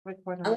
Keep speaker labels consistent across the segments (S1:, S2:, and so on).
S1: Recording.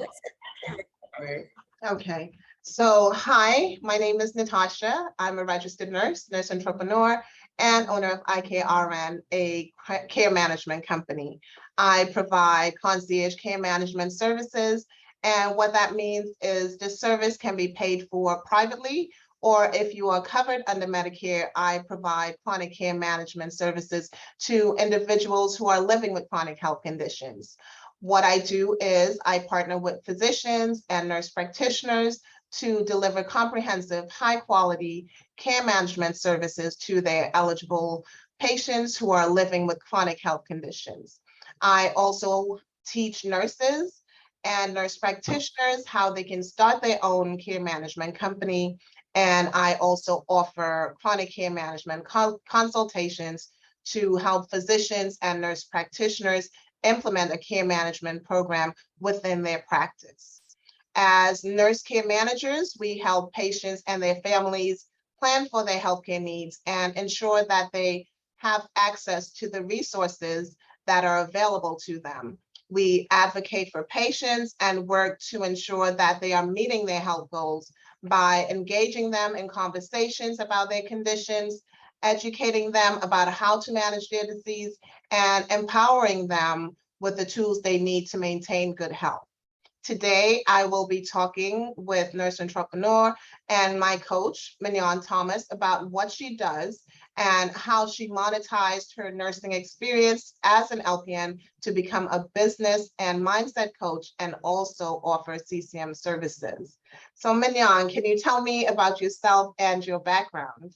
S1: Okay. Hi, my name is Natasha. I'm a registered nurse entrepreneur, and owner of IKRN, a care management company. I provide concierge care management services. And what that means is the service can be paid for privately, or if you are covered under Medicare, I provide chronic care management services to individuals who are living with chronic health conditions. What I do is I partner with physicians and nurse practitioners to deliver comprehensive, high quality care management services to their eligible patients who are living with chronic health conditions. I also teach nurses and nurse practitioners how they can start their own care management company. And I also offer chronic care management consultations to help physicians and nurse practitioners implement a care management program within their practice. As nurse care managers, we help patients and their families plan for their healthcare needs and ensure that they have access to the resources that are available to them. We advocate for patients and work to ensure that they are meeting their health goals by engaging them in conversations about their conditions, educating them about how to manage their disease, and empowering them with the tools they need to maintain good health. Today, I will be talking with nurse entrepreneur and my coach, Mignon Thomas, about what she does and how she monetized her nursing experience as an LPN to become a business and mindset coach and also offer CCM services. So Mignon, can you tell me about yourself and your background?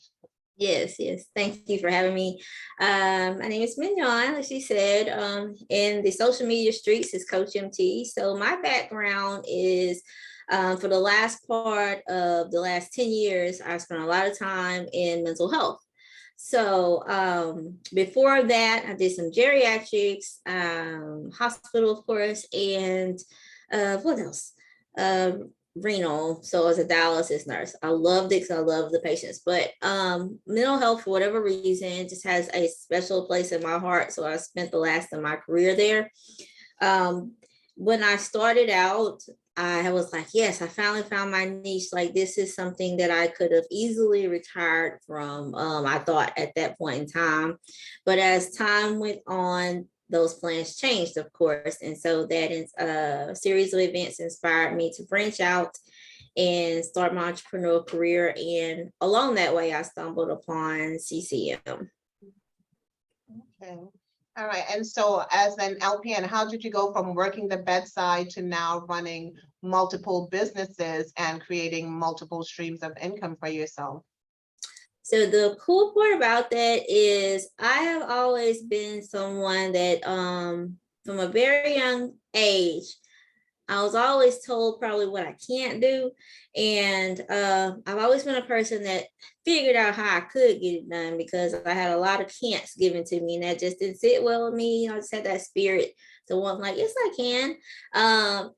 S2: Yes. Thank you for having me. My name is Mignon, like she said, in the social media streets is Coach MT. So my background is for the last part of the last 10 years, I spent a lot of time in mental health. So before that, I did some geriatrics, hospital, of course, and what else? Renal. So as a dialysis nurse, I loved it because I love the patients, but mental health, for whatever reason, just has a special place in my heart. So I spent the last of my career there. When I started out, I was like, yes, I finally found my niche. Like, this is something that I could have easily retired from, I thought at that point in time. But as time went on, those plans changed, of course. And so that is a series of events inspired me to branch out and start my entrepreneurial career. And along that way, I stumbled upon CCM.
S1: Okay. All right. And so as an LPN, how did you go from working the bedside to now running multiple businesses and creating multiple streams of income for yourself?
S2: So the cool part about that is I have always been someone that from a very young age, I was always told probably what I can't do. And I've always been a person that figured out how I could get it done because I had a lot of can'ts given to me and that just didn't sit well with me. I just had that spirit to want like, yes, I can.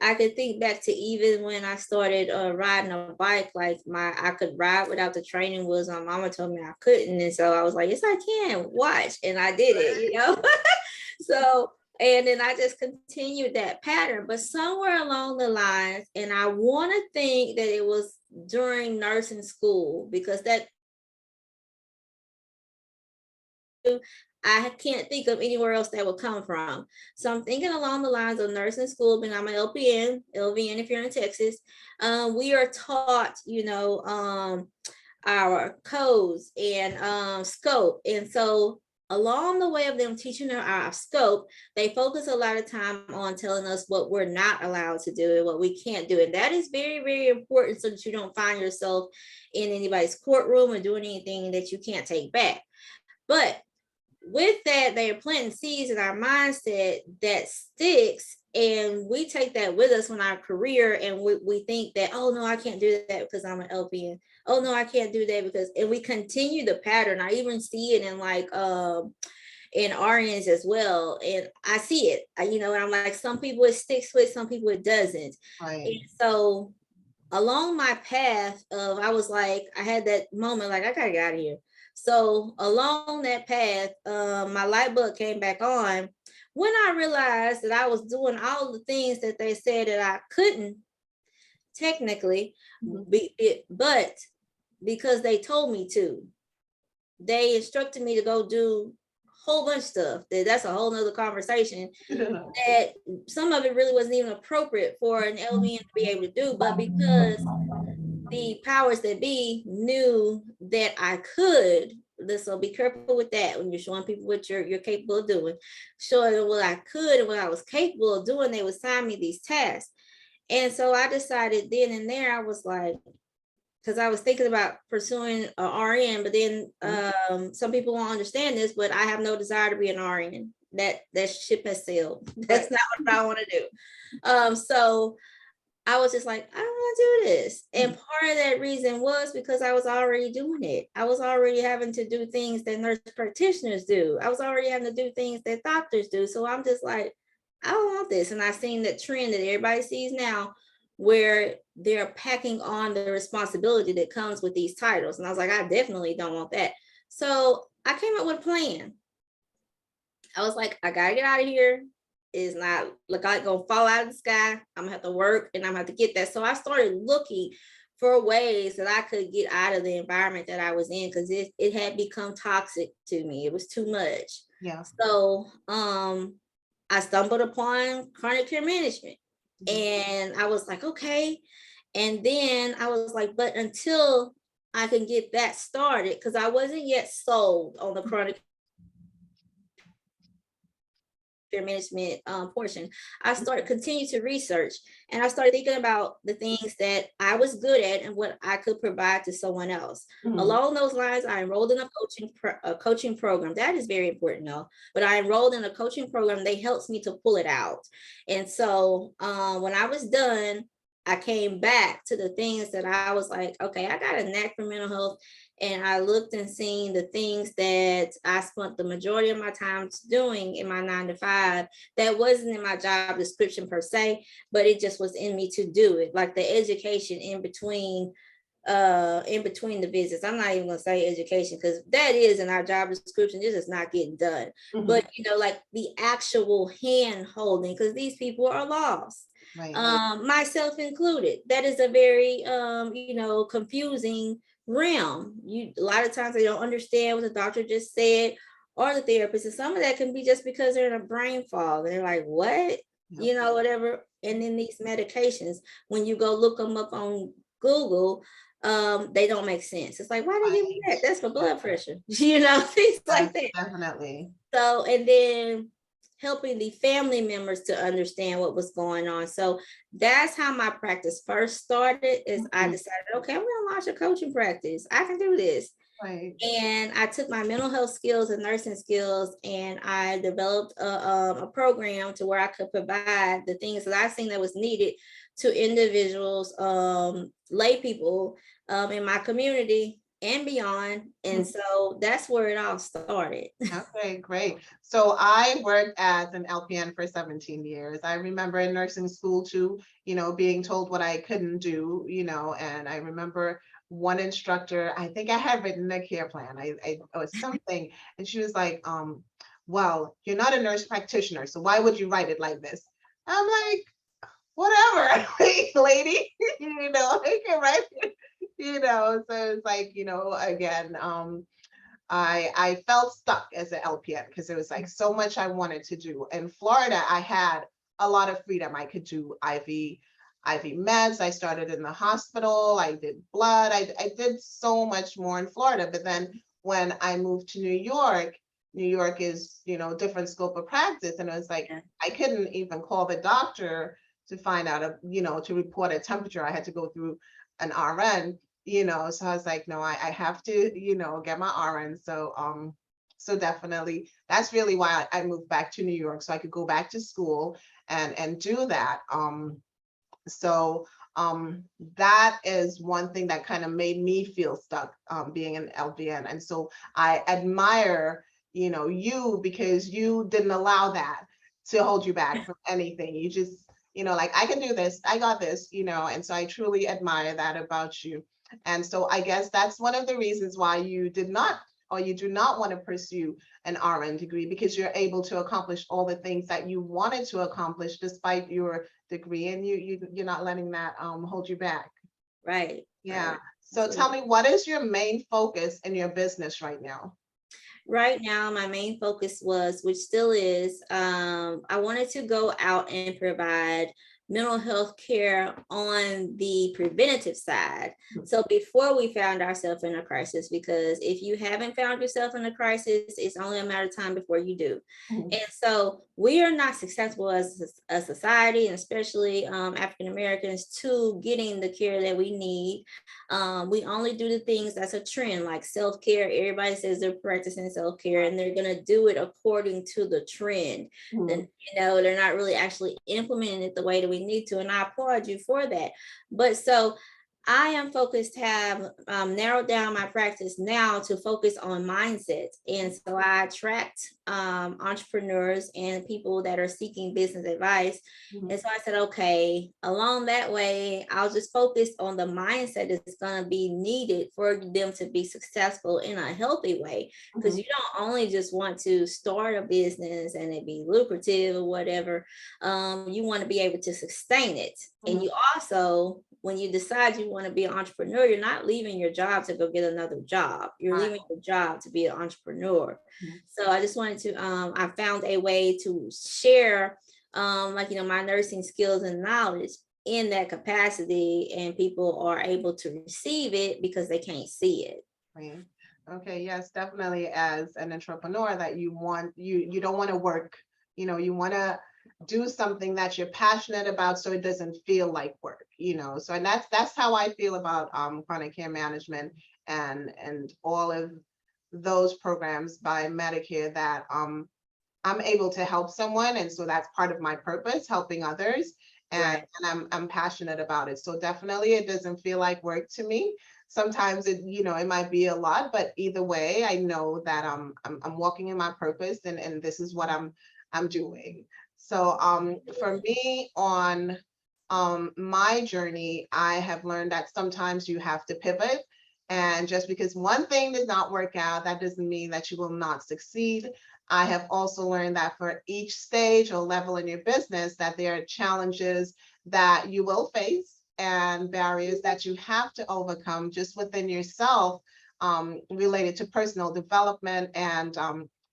S2: I could think back to even when I started riding a bike, like I could ride without the training wheels. My mama told me I couldn't. And so I was like, yes, I can, watch. And I did it, So, and then I just continued that pattern, but somewhere along the lines, and I want to think that it was during nursing school because I can't think of anywhere else that would come from. So I'm thinking along the lines of nursing school, but I'm an LPN if you're in Texas. We are taught, our codes and scope. And so along the way of them teaching our scope, they focus a lot of time on telling us what we're not allowed to do and what we can't do. And that is very, very important so that you don't find yourself in anybody's courtroom or doing anything that you can't take back. But with that, they are planting seeds in our mindset that sticks, and we take that with us in our career, and we think that, oh no, I can't do that because I'm an LPN. Oh no, I can't do that because, and we continue the pattern. I even see it in like in RNs as well, and I see it. And I'm like, some people it sticks with, some people it doesn't.
S1: Right.
S2: And so along my path of, I was like, I had that moment like, I gotta get out of here. So along that path, my light bulb came back on when I realized that I was doing all the things that they said that I couldn't technically, but because they told me to, they instructed me to go do a whole bunch of stuff. That's a whole nother conversation. That some of it really wasn't even appropriate for an LPN to be able to do, but because the powers that be knew that I could. So be careful with that when you're showing people what you're capable of doing. Showing what I could and what I was capable of doing, they would assign me these tasks. And so I decided then and there, I was like, because I was thinking about pursuing an RN, but then some people won't understand this, but I have no desire to be an RN. That ship has sailed. That's not what I want to do. So I was just like, I don't want to do this. And part of that reason was because I was already doing it. I was already having to do things that nurse practitioners do. I was already having to do things that doctors do. So I'm just like, I don't want this. And I seen that trend that everybody sees now where they're packing on the responsibility that comes with these titles. And I was like, I definitely don't want that. So I came up with a plan. I was like, I gotta get out of here. It's not like I'm gonna fall out of the sky. I'm gonna have to work and I'm gonna have to get that. So I started looking for ways that I could get out of the environment that I was in, because it had become toxic to me. It was too much.
S1: Yeah.
S2: So I stumbled upon chronic care management. And I was like, okay. And then I was like, but until I can get that started, because I wasn't yet sold on the chronic care management portion, I started continue to research, and I started thinking about the things that I was good at and what I could provide to someone else. Along those lines, I enrolled in a coaching program. That is very important, though. But I enrolled in a coaching program that helps me to pull it out. And so when I was done, I came back to the things that I was like, okay, I got a knack for mental health. And I looked and seen the things that I spent the majority of my time doing in my 9 to 5 that wasn't in my job description per se, but it just was in me to do it. Like the education in between the visits. I'm not even gonna say education, because that is in our job description. This is not getting done. But like the actual hand holding, because these people are lost. Right. Myself included. That is a very confusing realm. A lot of times they don't understand what the doctor just said or the therapist, and some of that can be just because they're in a brain fog and they're like, what? Whatever. And then these medications, when you go look them up on Google, they don't make sense. It's like, why did they give me that? That's for blood pressure. Things like that.
S1: Definitely.
S2: So, and then helping the family members to understand what was going on. So that's how my practice first started. Is I decided, okay, I'm gonna launch a coaching practice. I can do this.
S1: Right.
S2: And I took my mental health skills and nursing skills, and I developed a program to where I could provide the things that I seen that was needed to individuals, lay people in my community and beyond. And so that's where it all started.
S1: Okay, great. So I worked as an LPN for 17 years. I remember in nursing school too, being told what I couldn't do, and I remember one instructor, I think I had written a care plan. I was something, and she was like, well, you're not a nurse practitioner, so why would you write it like this? I'm like, whatever, lady, I can write it, so it's like, again, I felt stuck as an LPN because there was like so much I wanted to do. In Florida, I had a lot of freedom. I could do IV meds. I started in the hospital. I did blood. I did so much more in Florida. But then when I moved to New York is, different scope of practice. And it was like, I couldn't even call the doctor to find out, to report a temperature. I had to go through an RN. So I was like, no, I have to, get my RN. So definitely that's really why I moved back to New York, so I could go back to school and do that. So that is one thing that kind of made me feel stuck, being an LPN. And so I admire, you, because you didn't allow that to hold you back from anything. You just, like, I can do this, I got this, and so I truly admire that about you. And so I guess that's one of the reasons why you did not or you do not want to pursue an RN degree because you're able to accomplish all the things that you wanted to accomplish despite your degree, and you're not letting that hold you back.
S2: Right.
S1: Yeah.
S2: Right.
S1: So tell me, what is your main focus in your business right now?
S2: Right now, my main focus was, which still is, I wanted to go out and provide mental health care on the preventative side. So before we found ourselves in a crisis, because if you haven't found yourself in a crisis, it's only a matter of time before you do.
S1: Mhm.
S2: And so we are not successful as a society, and especially African Americans, to getting the care that we need. We only do the things that's a trend, like self-care. Everybody says they're practicing self-care and they're going to do it according to the trend. Then, they're not really actually implementing it the way that we need to. And I applaud you for that. But so I am focused, have narrowed down my practice now to focus on mindset. And so I attract entrepreneurs and people that are seeking business advice. And so I said, okay, along that way, I'll just focus on the mindset that's going to be needed for them to be successful in a healthy way. Because you don't only just want to start a business and it be lucrative or whatever. You want to be able to sustain it. And you also, when you decide you want to be an entrepreneur, you're not leaving your job to go get another job. You're leaving your job to be an entrepreneur. So I just wanted to, I found a way to share, my nursing skills and knowledge in that capacity, and people are able to receive it because they can't see it.
S1: Right. Okay, yes, definitely. As an entrepreneur, that you don't want to work, you want to do something that you're passionate about so it doesn't feel like work, so, and that's how I feel about chronic care management and all of those programs by Medicare, that I'm able to help someone, and so that's part of my purpose, helping others, and I'm passionate about it. So definitely it doesn't feel like work to me. Sometimes it might be a lot, but either way, I know that I'm walking in my purpose, and this is what I'm doing. So for me, on my journey, I have learned that sometimes you have to pivot. And just because one thing does not work out, that doesn't mean that you will not succeed. I have also learned that for each stage or level in your business, that there are challenges that you will face and barriers that you have to overcome just within yourself, related to personal development and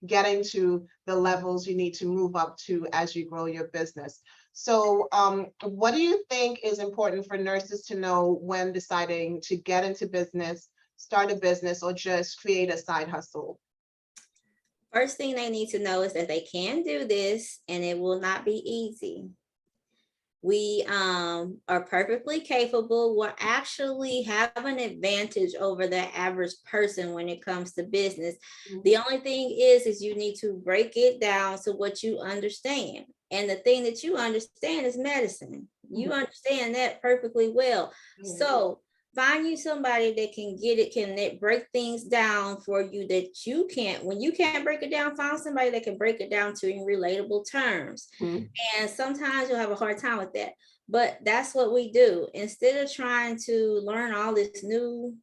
S1: getting to the levels you need to move up to as you grow your business. So what do you think is important for nurses to know when deciding to get into business, start a business, or just create a side hustle?
S2: First thing they need to know is that they can do this and it will not be easy. We are perfectly capable. We actually have an advantage over the average person when it comes to business. The only thing is you need to break it down to what you understand. And the thing that you understand is medicine. You understand that perfectly well. So find you somebody that can get it, can break things down for you that you can't. When you can't break it down, find somebody that can break it down to in relatable terms. And sometimes you'll have a hard time with that. But that's what we do. Instead of trying to learn all this new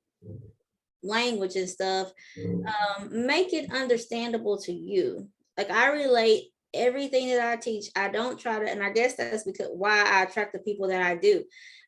S2: language and stuff, make it understandable to you. Like, I relate everything that I teach. I don't try to, and I guess that's because why I attract the people that I do.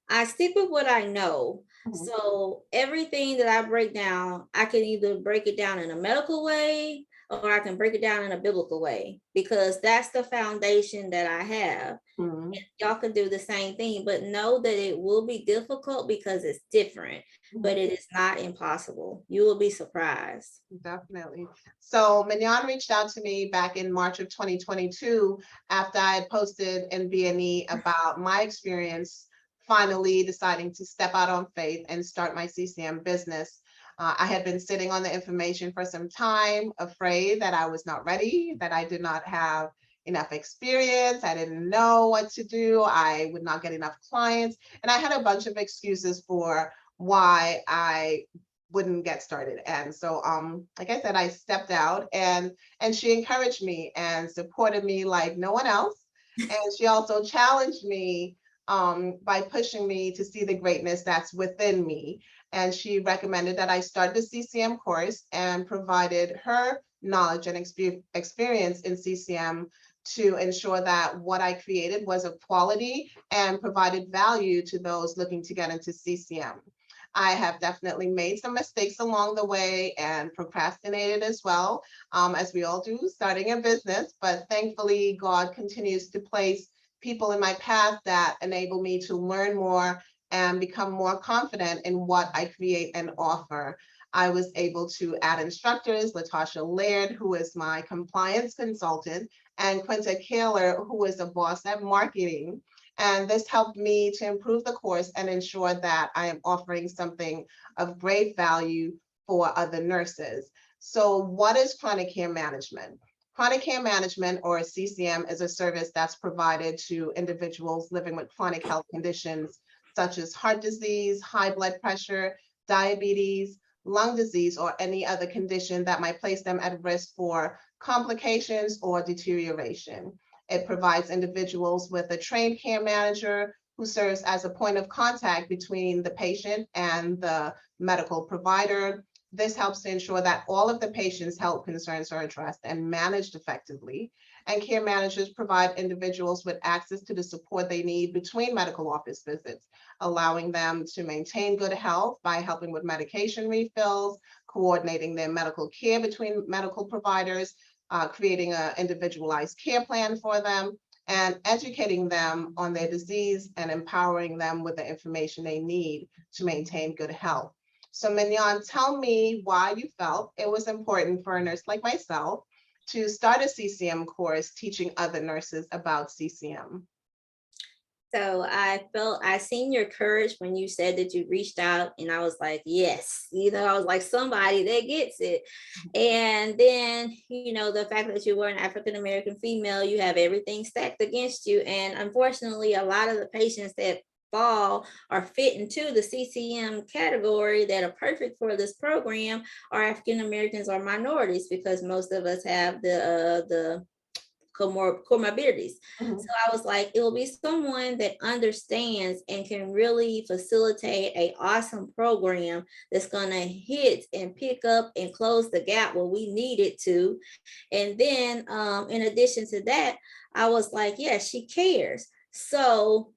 S2: I stick with what I know. So everything that I break down, I can either break it down in a medical way or I can break it down in a biblical way, because that's the foundation that I have. And y'all can do the same thing, but know that it will be difficult because it's different, but it is not impossible. You will be surprised.
S1: Definitely. So Mignon reached out to me back in March of 2022 after I had posted in BNE about my experience finally deciding to step out on faith and start my CCM business. I had been sitting on the information for some time, afraid that I was not ready, that I did not have enough experience. I didn't know what to do. I would not get enough clients. And I had a bunch of excuses for why I wouldn't get started. And so, like I said, I stepped out, and she encouraged me and supported me like no one else. And she also challenged me by pushing me to see the greatness that's within me. And she recommended that I start the CCM course and provided her knowledge and experience in CCM to ensure that what I created was of quality and provided value to those looking to get into CCM. I have definitely made some mistakes along the way and procrastinated as well, as we all do, starting a business. But thankfully, God continues to place people in my path that enable me to learn more and become more confident in what I create and offer. I was able to add instructors, Latasha Laird, who is my compliance consultant, and Quinta Kaler, who is a boss at marketing. And this helped me to improve the course and ensure that I am offering something of great value for other nurses. So what is chronic care management? Chronic care management, or CCM, is a service that's provided to individuals living with chronic health conditions such as heart disease, high blood pressure, diabetes, lung disease, or any other condition that might place them at risk for complications or deterioration. It provides individuals with a trained care manager who serves as a point of contact between the patient and the medical provider. This helps to ensure that all of the patient's health concerns are addressed and managed effectively. And care managers provide individuals with access to the support they need between medical office visits, allowing them to maintain good health by helping with medication refills, coordinating their medical care between medical providers, creating an individualized care plan for them, and educating them on their disease and empowering them with the information they need to maintain good health. So Mignon, tell me why you felt it was important for a nurse like myself to start a CCM course teaching other nurses about CCM.
S2: So I seen your courage when you said that you reached out, and I was like, yes, I was like, somebody that gets it. And then, the fact that you were an African American female, you have everything stacked against you. And unfortunately, a lot of the patients that fall or fit into the CCM category that are perfect for this program are African Americans or minorities, because most of us have the comorbidities.
S1: Mhm.
S2: So I was like, it will be someone that understands and can really facilitate a awesome program that's going to hit and pick up and close the gap where we need it to. And then in addition to that, I was like, yeah, she cares. So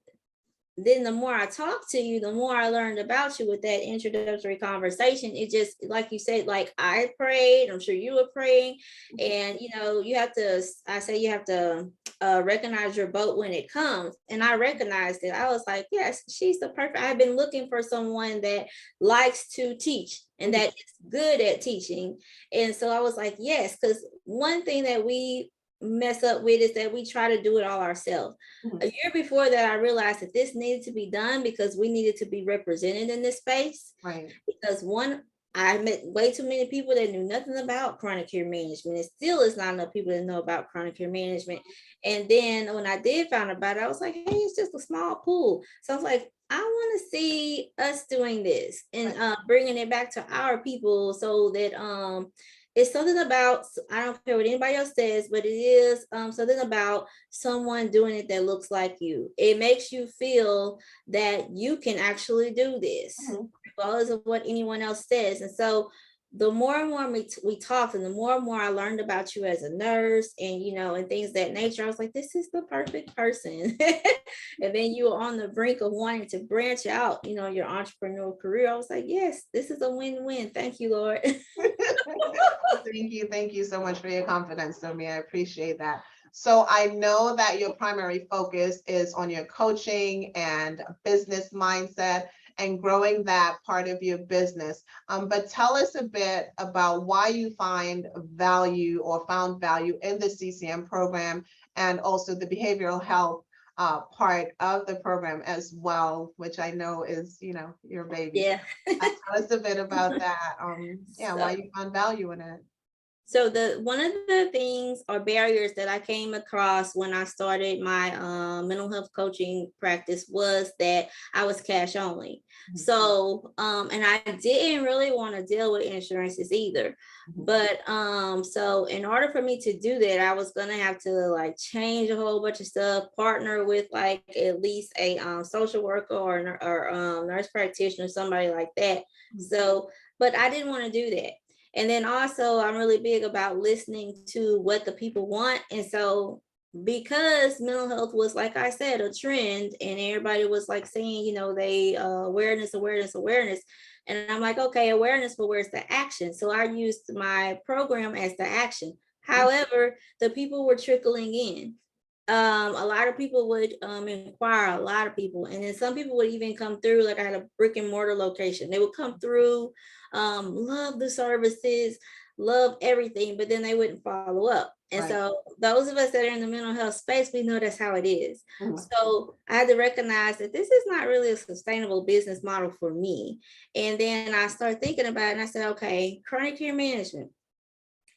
S2: then the more I talked to you, the more I learned about you with that introductory conversation. It just, like you said, like I prayed, I'm sure you were praying, and you have to recognize your boat when it comes. And I recognized it. I was like, yes, she's the perfect. I've been looking for someone that likes to teach and that is good at teaching. And so I was like, yes, because one thing that we mess up with is that we try to do it all ourselves. A year before that, I realized that this needed to be done because we needed to be represented in this space.
S1: Right.
S2: Because I met way too many people that knew nothing about chronic care management. It still is not enough people that know about chronic care management. And then when I did find about it, I was like, hey, it's just a small pool. So I was like, I want to see us doing this and bringing it back to our people so that it's something about, I don't care what anybody else says, but it is something about someone doing it that looks like you. It makes you feel that you can actually do this, regardless of what anyone else says. And so the more and more we talked, and the more I learned about you as a nurse and, and things of that nature, I was like, this is the perfect person. And then you were on the brink of wanting to branch out, your entrepreneurial career. I was like, yes, this is a win-win. Thank you, Lord.
S1: Thank you so much for your confidence, Somi. I appreciate that. So I know that your primary focus is on your coaching and business mindset and growing that part of your business. But tell us a bit about why you find value or found value in the CCM program, and also the behavioral health part of the program as well, which I know is, your baby.
S2: Yeah.
S1: Tell us a bit about that. Why you found value in it.
S2: So one of the things or barriers that I came across when I started my mental health coaching practice was that I was cash only.
S1: Mhm.
S2: So and I didn't really want to deal with insurances either.
S1: Mhm.
S2: But so in order for me to do that, I was gonna have to like change a whole bunch of stuff, partner with like at least a social worker or nurse practitioner, somebody like that.
S1: Mhm.
S2: So, but I didn't want to do that. And then also, I'm really big about listening to what the people want. And so, because mental health was, like I said, a trend, and everybody was like saying, they awareness, awareness, awareness. And I'm like, okay, awareness, but where's the action? So I used my program as the action. However, the people were trickling in. A lot of people would inquire, a lot of people, and then some people would even come through. Like I had a brick and mortar location, they would come through, love the services, love everything, but then they wouldn't follow up. And
S1: Right.
S2: so those of us that are in the mental health space, we know that's how it is.
S1: Mhm.
S2: So I had to recognize that this is not really a sustainable business model for me. And then I started thinking about it, and I said, okay, chronic care management,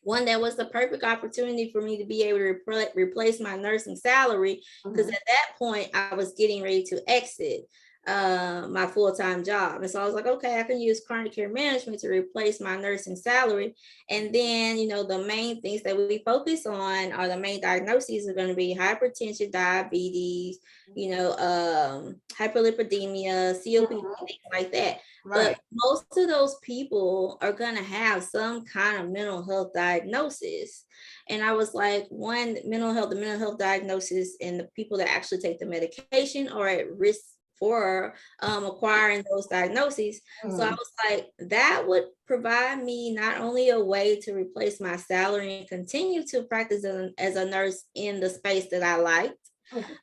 S2: one that was the perfect opportunity for me to be able to replace my nursing salary, because
S1: Mhm.
S2: at that point I was getting ready to exit my full-time job. And so I was like, okay, I can use chronic care management to replace my nursing salary. And then, the main things that we focus on, are the main diagnoses are going to be hypertension, diabetes, hyperlipidemia, COPD,
S1: Mhm.
S2: things like that.
S1: Right.
S2: But most of those people are going to have some kind of mental health diagnosis. And I was like, one, the mental health diagnosis, and the people that actually take the medication are at risk for acquiring those diagnoses. So I
S1: Mhm.
S2: was like, that would provide me not only a way to replace my salary and continue to practice as a nurse in the space that I liked,
S1: Mhm.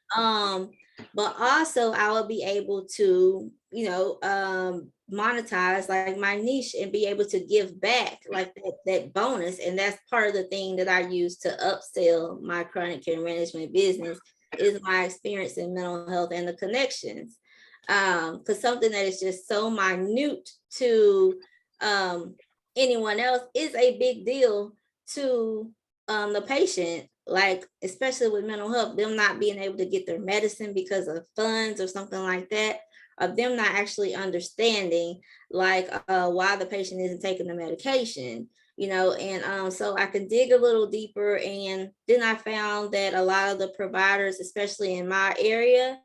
S2: but also I will be able to, monetize like my niche and be able to give back like that bonus. And that's part of the thing that I use to upsell my chronic care management business, is my experience in mental health and the connections. Because something that is just so minute to um, anyone else is a big deal to the patient, like especially with mental health, them not being able to get their medicine because of funds or something like that, of them not actually understanding like why the patient isn't taking the medication, and so I can dig a little deeper. And then I found that a lot of the providers, especially in my area,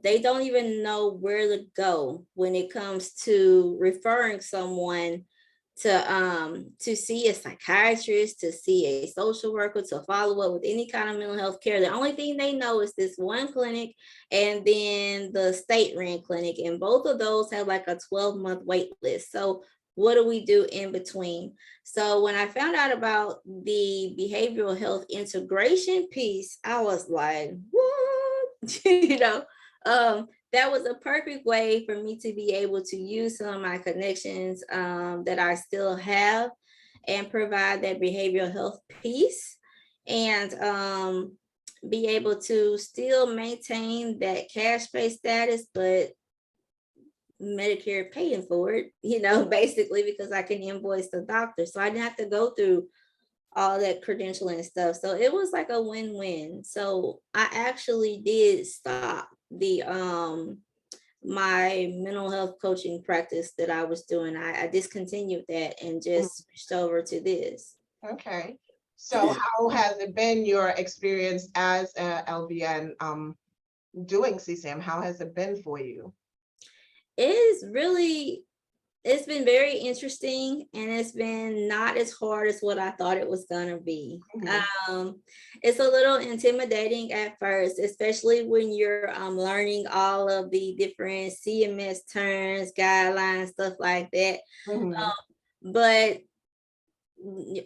S2: they don't even know where to go when it comes to referring someone to see a psychiatrist, to see a social worker, to follow up with any kind of mental health care. The only thing they know is this one clinic and then the state ran clinic, and both of those have like a 12-month wait list. So what do we do in between? So when I found out about the behavioral health integration piece, I was like, what? That was a perfect way for me to be able to use some of my connections that I still have, and provide that behavioral health piece, and be able to still maintain that cash pay status, but Medicare paying for it, basically, because I can invoice the doctor. So I didn't have to go through all that credentialing stuff. So it was like a win-win. So I actually did stop the my mental health coaching practice that I was doing. I discontinued that and
S1: Mhm.
S2: just switched over to this.
S1: Okay. So how has it been your experience as a LVN doing CCM? How has it been for you?
S2: It's been very interesting, and it's been not as hard as what I thought it was gonna be.
S1: Mhm.
S2: It's a little intimidating at first, especially when you're learning all of the different CMS terms, guidelines, stuff like that.
S1: Mhm.
S2: But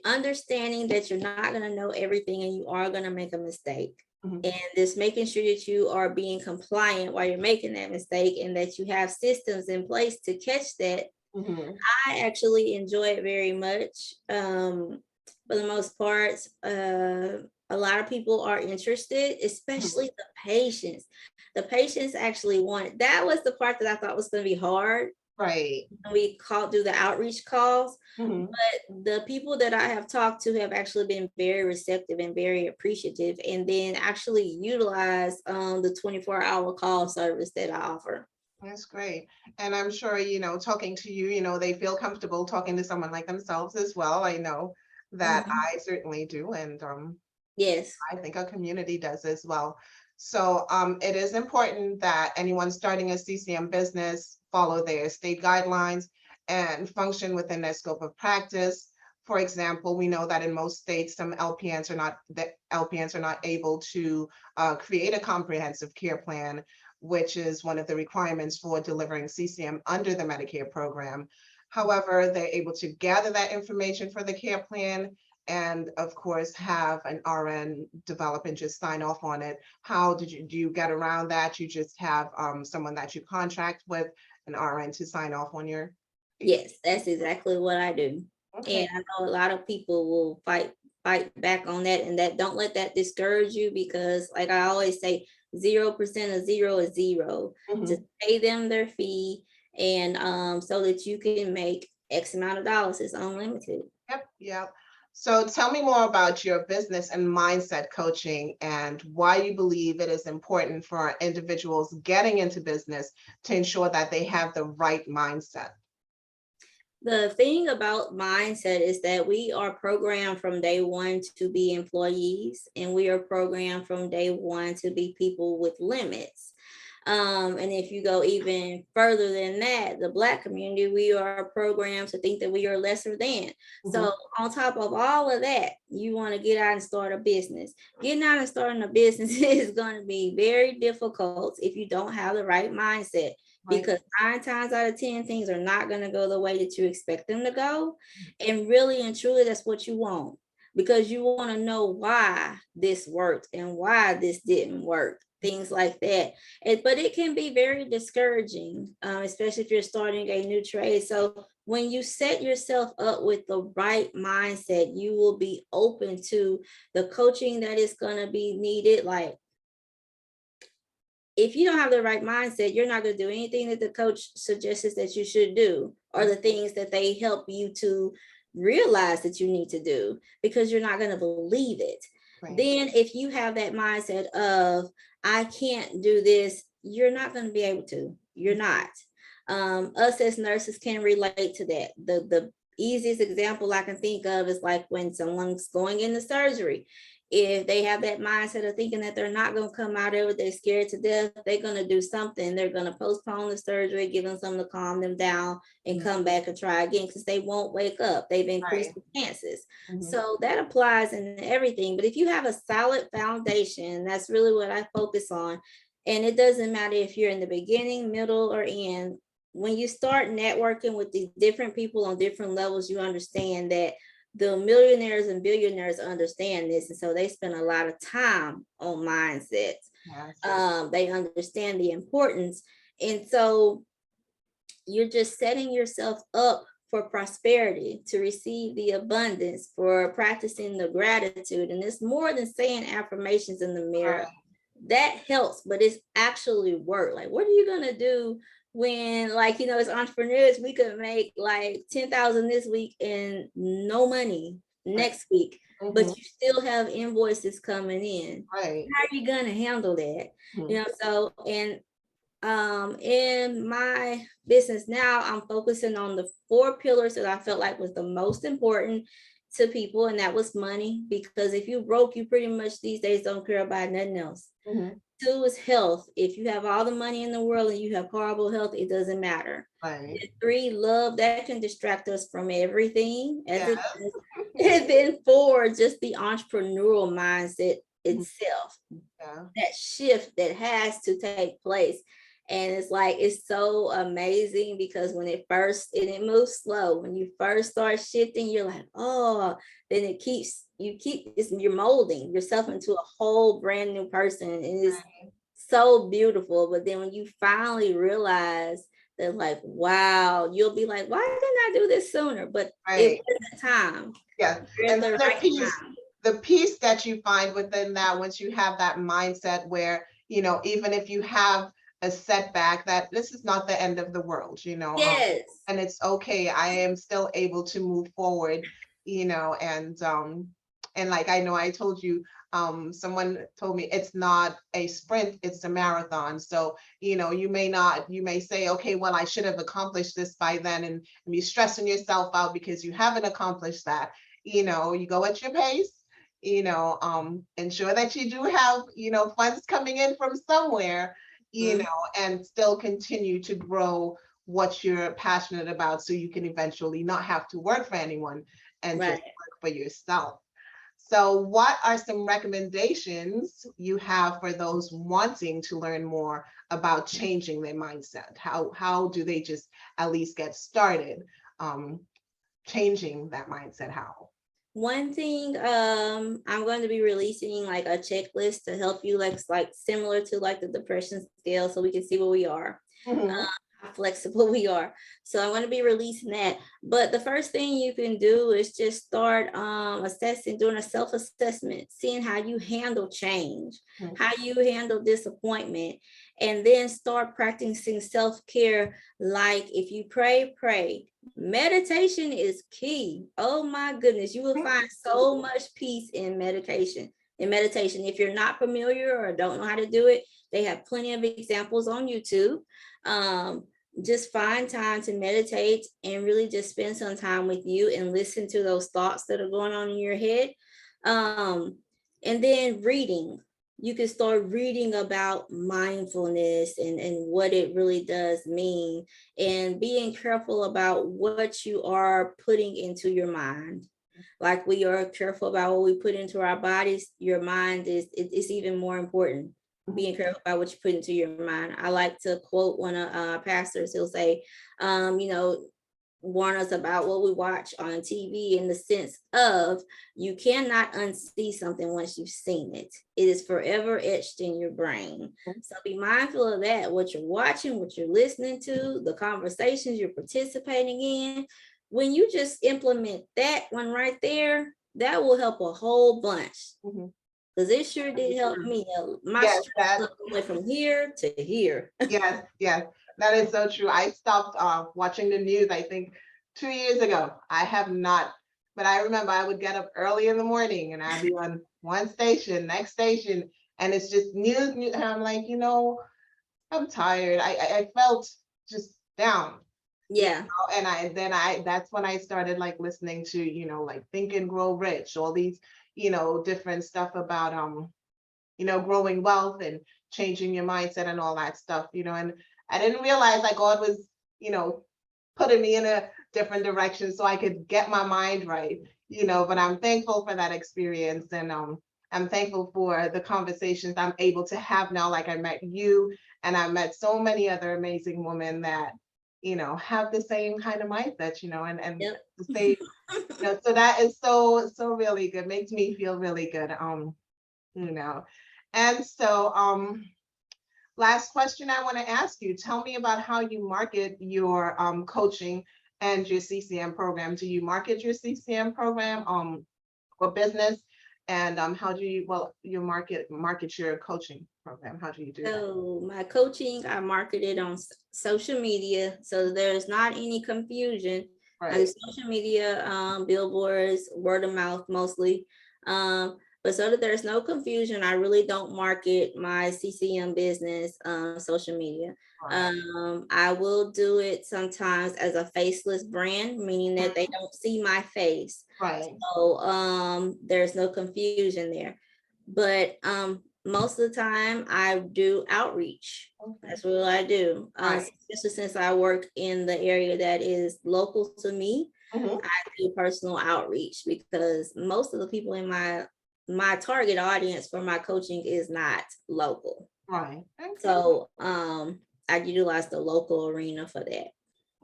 S2: understanding that you're not going to know everything and you are going to make a mistake,
S1: Mhm.
S2: and just making sure that you are being compliant while you're making that mistake, and that you have systems in place to catch that.
S1: Mhm.
S2: I actually enjoy it very much. For the most part, a lot of people are interested,
S1: Mhm.
S2: especially the patients. The patients actually want it. That was the part that I thought was going to be hard.
S1: Right.
S2: We do the outreach calls.
S1: Mhm.
S2: But the people that I have talked to have actually been very receptive and very appreciative, and then actually utilize the 24-hour call service that I offer.
S1: That's great. And I'm sure, talking to you, they feel comfortable talking to someone like themselves as well. I know that
S2: Mhm.
S1: I certainly do. And
S2: Yes.
S1: I think our community does as well. So it is important that anyone starting a CCM business follow their state guidelines and function within their scope of practice. For example, we know that in most states, some LPNs are not able to create a comprehensive care plan, which is one of the requirements for delivering CCM under the Medicare program. However, they're able to gather that information for the care plan and of course have an RN develop and just sign off on it. How do you get around that? You just have someone that you contract with, an RN, to sign off on your.
S2: Yes, that's exactly what I do.
S1: Okay.
S2: And I know a lot of people will fight back on that, and that don't let that discourage you, because like I always say, 0% of zero is zero. Just
S1: Mhm.
S2: pay them their fee, and so that you can make X amount of dollars. It's unlimited.
S1: Yep, yep. So tell me more about your business and mindset coaching and why you believe it is important for individuals getting into business to ensure that they have the right mindset.
S2: The thing about mindset is that we are programmed from day one to be employees, and we are programmed from day one to be people with limits. And if you go even further than that, the Black community, we are programmed to think that we are lesser than.
S1: Mhm.
S2: So, on top of all of that, you want to get out and start a business. Getting out and starting a business is going to be very difficult if you don't have the right mindset,
S1: Right.
S2: because 9 times out of 10, things are not going to go the way that you expect them to go. And really and truly, that's what you want, because you want to know why this worked and why this didn't work, things like that. But it can be very discouraging, especially if you're starting a new trade. So when you set yourself up with the right mindset, you will be open to the coaching that is going to be needed. Like, if you don't have the right mindset, you're not going to do anything that the coach suggests that you should do, or the things that they help you to realize that you need to do, because you're not going to believe it.
S1: Right.
S2: Then if you have that mindset of, I can't do this, you're not going to be able to. You're not. Us as nurses can relate to that. The easiest example I can think of is like when someone's going into surgery. If they have that mindset of thinking that they're not going to come out of it, they're scared to death, they're going to do something. They're going to postpone the surgery, give them something to calm them down, and come back and try again, because they won't wake up. They've increased
S1: Right.
S2: the chances.
S1: Mhm.
S2: So that applies in everything. But if you have a solid foundation, that's really what I focus on. And it doesn't matter if you're in the beginning, middle, or end. When you start networking with these different people on different levels, you understand that the millionaires and billionaires understand this, and so they spend a lot of time on mindsets.
S1: Yes.
S2: They understand the importance, and so you're just setting yourself up for prosperity, to receive the abundance, for practicing the gratitude. And it's more than saying affirmations in the mirror.
S1: Right.
S2: That helps, but it's actually work. Like, what are you gonna do when, like, as entrepreneurs, we could make like 10,000 this week and no money
S1: Right.
S2: next week, but
S1: Mhm.
S2: you still have invoices coming in?
S1: Right.
S2: How are you gonna handle that?
S1: Mhm.
S2: So, and in my business now, I'm focusing on the 4 pillars that I felt like was the most important to people, and that was money. Because if you broke, you pretty much these days don't care about nothing else.
S1: Mhm.
S2: 2 is health. If you have all the money in the world and you have horrible health, it doesn't matter.
S1: Right.
S2: 3, love. That can distract us from everything, as
S1: Yes.
S2: it does. And then 4, just the entrepreneurial mindset
S1: Mhm.
S2: itself,
S1: Yeah.
S2: that shift that has to take place. And it's like, it's so amazing, because when it moves slow. When you first start shifting, you're like, oh, then you're molding yourself into a whole brand new person. And it's so beautiful. But then when you finally realize that, like, wow, you'll be like, why didn't I do this sooner? But it
S1: Right.
S2: was the time.
S1: Yeah.
S2: You're at
S1: And then
S2: the
S1: the
S2: right
S1: peace,
S2: time.
S1: the peace that you find within that, once you have that mindset where, even if you have a setback, that this is not the end of the world,
S2: Yes.
S1: and it's okay. I am still able to move forward, and like I know I told you, someone told me it's not a sprint, it's a marathon. So, you may say, okay, well, I should have accomplished this by then, and be stressing yourself out because you haven't accomplished that. You go at your pace, ensure that you do have, funds coming in from somewhere,
S2: Mhm.
S1: and still continue to grow what you're passionate about, so you can eventually not have to work for anyone and just
S2: Right.
S1: work for yourself. So what are some recommendations you have for those wanting to learn more about changing their mindset? How do they just at least get started changing that mindset? How?
S2: One thing, I'm going to be releasing like a checklist to help you, like similar to like the depression scale, so we can see where we are,
S1: Mhm.
S2: how flexible we are. So I'm going to be releasing that. But the first thing you can do is just start doing a self-assessment, seeing how you handle change,
S1: Mhm.
S2: how you handle disappointment, and then start practicing self-care. Like if you pray, pray. Meditation is key. Oh my goodness, you will find so much peace in meditation. In meditation, if you're not familiar or don't know how to do it, they have plenty of examples on YouTube. Um, just find time to meditate and really just spend some time with you and listen to those thoughts that are going on in your head. Um, and then reading. You can start reading about mindfulness and what it really does mean, and being careful about what you are putting into your mind. Like we are careful about what we put into our bodies, your mind is even more important. Being careful about what you put into your mind. I like to quote one of pastors. He'll say, you know, warn us about what we watch on TV, in the sense of you cannot unsee something once you've seen it. It is forever etched in your brain. So be mindful of that, what you're watching, what you're listening to, the conversations you're participating in. When you just implement that one right there, that will help a whole bunch.
S1: Mhm.
S2: Because it sure did help me. My
S1: Yes,
S2: stress
S1: that.
S2: level went from here to here.
S1: Yes, yes, that is so true. I stopped watching the news, I think 2 years ago. I have not, but I remember I would get up early in the morning and I'd be on one station, next station, and it's just news, and I'm like, I'm tired. I felt just down,
S2: Yeah.
S1: and that's when I started like listening to, like Think and Grow Rich, all these, different stuff about growing wealth and changing your mindset and all that stuff, and I didn't realize that God was, you know, putting me in a different direction so I could get my mind right, but I'm thankful for that experience, and I'm thankful for the conversations I'm able to have now. Like I met you, and I met so many other amazing women that, have the same kind of mindset, and
S2: Yep.
S1: the same, so that is so really good, makes me feel really good. You know. And so, last question I want to ask you, tell me about how you market your coaching and your CCM program. Do you market your CCM program for business? And how do you, well, you market your coaching program? How do you do that?
S2: So my coaching, I market it on social media, so there's not any confusion. I do
S1: Right.
S2: social media, billboards, word of mouth mostly. But so that there's no confusion, I really don't market my CCM business social media.
S1: Right.
S2: I will do it sometimes as a faceless brand, meaning that they don't see my face.
S1: Right.
S2: So there's no confusion there. But most of the time I do outreach.
S1: Okay.
S2: That's what I do.
S1: Right.
S2: Especially since I work in the area that is local to me,
S1: Mhm.
S2: I do personal outreach because most of the people in my target audience for my coaching is not local.
S1: Right. Okay.
S2: So I utilize the local arena for that.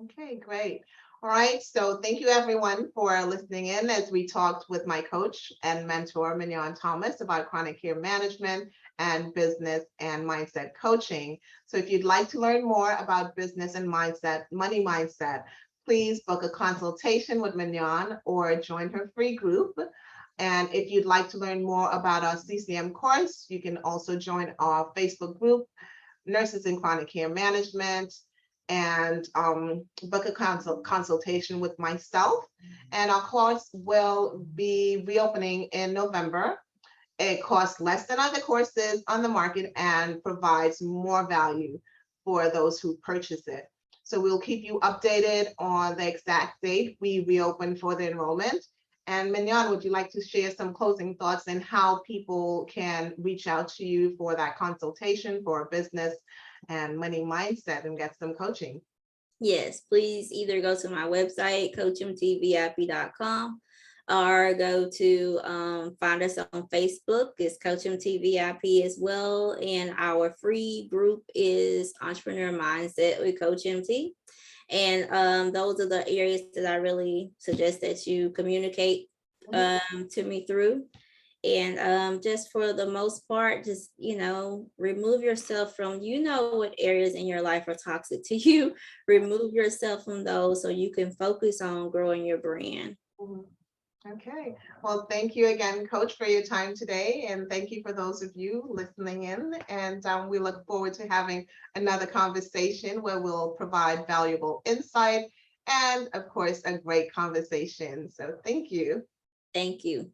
S1: Okay, great. All right, so thank you everyone for listening in as we talked with my coach and mentor, Mignon Thomas, about chronic care management and business and mindset coaching. So if you'd like to learn more about business and mindset, money mindset, please book a consultation with Mignon or join her free group. And if you'd like to learn more about our CCM course, you can also join our Facebook group, nurses in chronic care management, and book a consultation with myself. And our course will be reopening in November. It costs less than other courses on the market and provides more value for those who purchase it. So we'll keep you updated on the exact date we reopen for the enrollment. And Mignon, would you like to share some closing thoughts and how people can reach out to you for that consultation for a business and money mindset and get some coaching?
S2: Yes, please either go to my website, coachmtvip.com, or go to find us on Facebook. It's CoachMTVIP as well. And our free group is Entrepreneur Mindset with Coach MT. And those are the areas that I really suggest that you communicate to me through. And just for the most part, just, remove yourself from, what areas in your life are toxic to you. Remove yourself from those so you can focus on growing your brand.
S1: Okay, well, thank you again, Coach, for your time today. And thank you for those of you listening in. And we look forward to having another conversation where we'll provide valuable insight and, of course, a great conversation. So thank you.
S2: Thank you.